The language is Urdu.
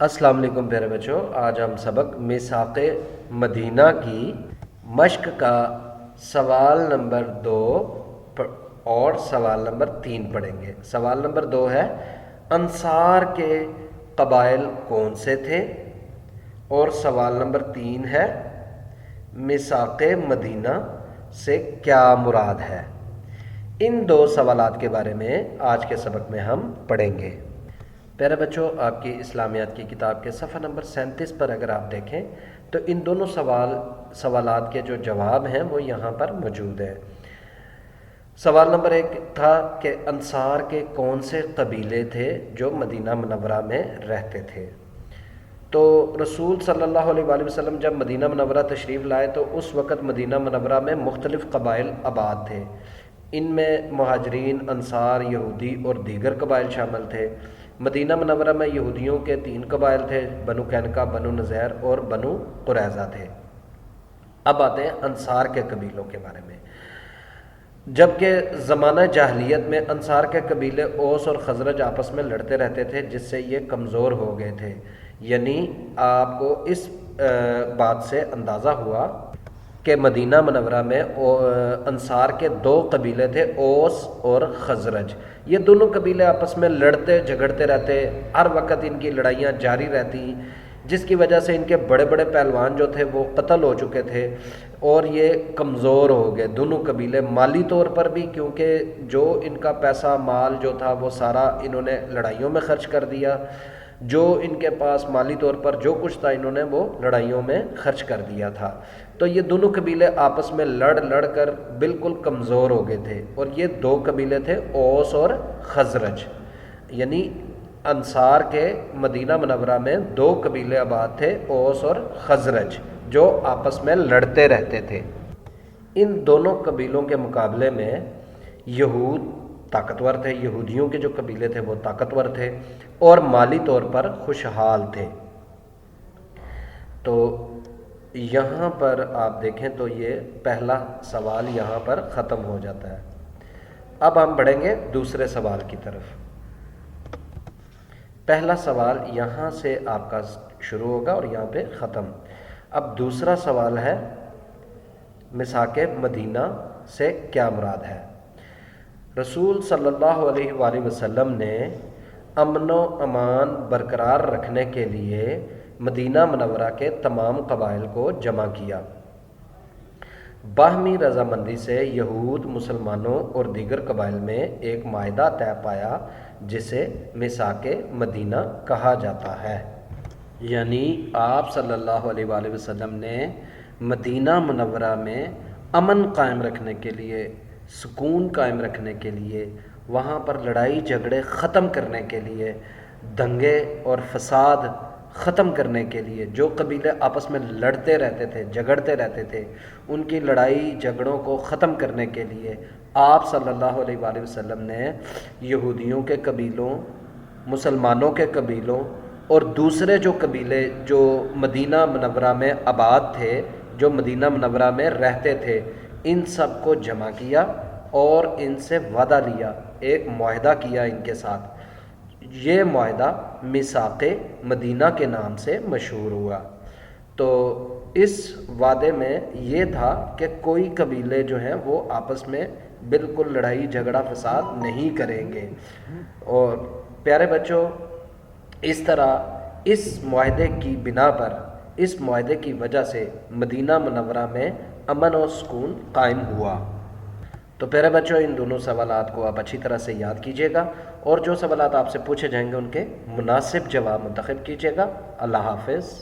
السلام علیکم پیارے بچوں، آج ہم سبق میثاق مدینہ کی مشق کا سوال نمبر 2 اور سوال نمبر 3 پڑھیں گے۔ سوال نمبر 2 ہے انصار کے قبائل کون سے تھے، اور سوال نمبر 3 ہے میثاق مدینہ سے کیا مراد ہے۔ ان دو سوالات کے بارے میں آج کے سبق میں ہم پڑھیں گے۔ پیارے بچوں، آپ کی اسلامیات کی کتاب کے صفحہ نمبر 37 پر اگر آپ دیکھیں تو ان دونوں سوالات کے جو جواب ہیں وہ یہاں پر موجود ہیں۔ سوال نمبر 1 تھا کہ انصار کے کون سے قبیلے تھے جو مدینہ منورہ میں رہتے تھے۔ تو رسول صلی اللہ علیہ وآلہ وسلم جب مدینہ منورہ تشریف لائے تو اس وقت مدینہ منورہ میں مختلف قبائل آباد تھے۔ ان میں مہاجرین، انصار، یہودی اور دیگر قبائل شامل تھے۔ مدینہ منورہ میں یہودیوں کے 3 قبائل تھے، بنو قینقاع، بنو نذیر اور بنو قریظہ تھے۔ اب آتے ہیں انصار کے قبیلوں کے بارے میں۔ جبکہ زمانہ جاہلیت میں انصار کے قبیلے اوس اور خزرج آپس میں لڑتے رہتے تھے، جس سے یہ کمزور ہو گئے تھے۔ یعنی آپ کو اس بات سے اندازہ ہوا کہ مدینہ منورہ میں انصار کے 2 قبیلے تھے، اوس اور خزرج۔ یہ دونوں قبیلے آپس میں لڑتے جھگڑتے رہتے، ہر وقت ان کی لڑائیاں جاری رہتی، جس کی وجہ سے ان کے بڑے بڑے پہلوان جو تھے وہ قتل ہو چکے تھے اور یہ کمزور ہو گئے دونوں قبیلے، مالی طور پر بھی، کیونکہ جو ان کا پیسہ مال جو تھا وہ سارا انہوں نے لڑائیوں میں خرچ کر دیا۔ جو ان کے پاس مالی طور پر جو کچھ تھا انہوں نے وہ لڑائیوں میں خرچ کر دیا تھا۔ تو یہ دونوں قبیلے آپس میں لڑ کر بالکل کمزور ہو گئے تھے، اور یہ 2 قبیلے تھے اوس اور خزرج۔ یعنی انصار کے مدینہ منورہ میں 2 قبیلے آباد تھے، اوس اور خزرج، جو آپس میں لڑتے رہتے تھے۔ ان دونوں قبیلوں کے مقابلے میں یہود طاقتور تھے، یہودیوں کے جو قبیلے تھے وہ طاقتور تھے اور مالی طور پر خوشحال تھے۔ تو یہاں پر آپ دیکھیں تو یہ پہلا سوال یہاں پر ختم ہو جاتا ہے۔ اب ہم بڑھیں گے دوسرے سوال کی طرف۔ پہلا سوال یہاں سے آپ کا شروع ہوگا اور یہاں پہ ختم۔ اب دوسرا سوال ہے میثاق مدینہ سے کیا مراد ہے۔ رسول صلی اللہ علیہ وآلہ وسلم نے امن و امان برقرار رکھنے کے لیے مدینہ منورہ کے تمام قبائل کو جمع کیا۔ باہمی رضامندی سے یہود، مسلمانوں اور دیگر قبائل میں ایک معاہدہ طے پایا جسے میثاق مدینہ کہا جاتا ہے۔ یعنی آپ صلی اللہ علیہ وآلہ وسلم نے مدینہ منورہ میں امن قائم رکھنے کے لیے، سکون قائم رکھنے کے لیے، وہاں پر لڑائی جھگڑے ختم کرنے کے لیے، دنگے اور فساد ختم کرنے کے لیے، جو قبیلے آپس میں لڑتے رہتے تھے، جھگڑتے رہتے تھے، ان کی لڑائی جھگڑوں کو ختم کرنے کے لیے آپ صلی اللہ علیہ وآلہ وسلم نے یہودیوں کے قبیلوں، مسلمانوں کے قبیلوں اور دوسرے جو قبیلے جو مدینہ منورہ میں آباد تھے، جو مدینہ منورہ میں رہتے تھے، ان سب کو جمع کیا اور ان سے وعدہ لیا، ایک معاہدہ کیا ان کے ساتھ۔ یہ معاہدہ میثاق مدینہ کے نام سے مشہور ہوا۔ تو اس وعدے میں یہ تھا کہ کوئی قبیلے جو ہیں وہ آپس میں بالکل لڑائی جھگڑا فساد نہیں کریں گے۔ اور پیارے بچوں، اس طرح اس معاہدے کی بنا پر، اس معاہدے کی وجہ سے مدینہ منورہ میں امن و سکون قائم ہوا۔ تو پیارے بچوں، ان دونوں سوالات کو آپ اچھی طرح سے یاد کیجیے گا، اور جو سوالات آپ سے پوچھے جائیں گے ان کے مناسب جواب منتخب کیجیے گا۔ اللہ حافظ۔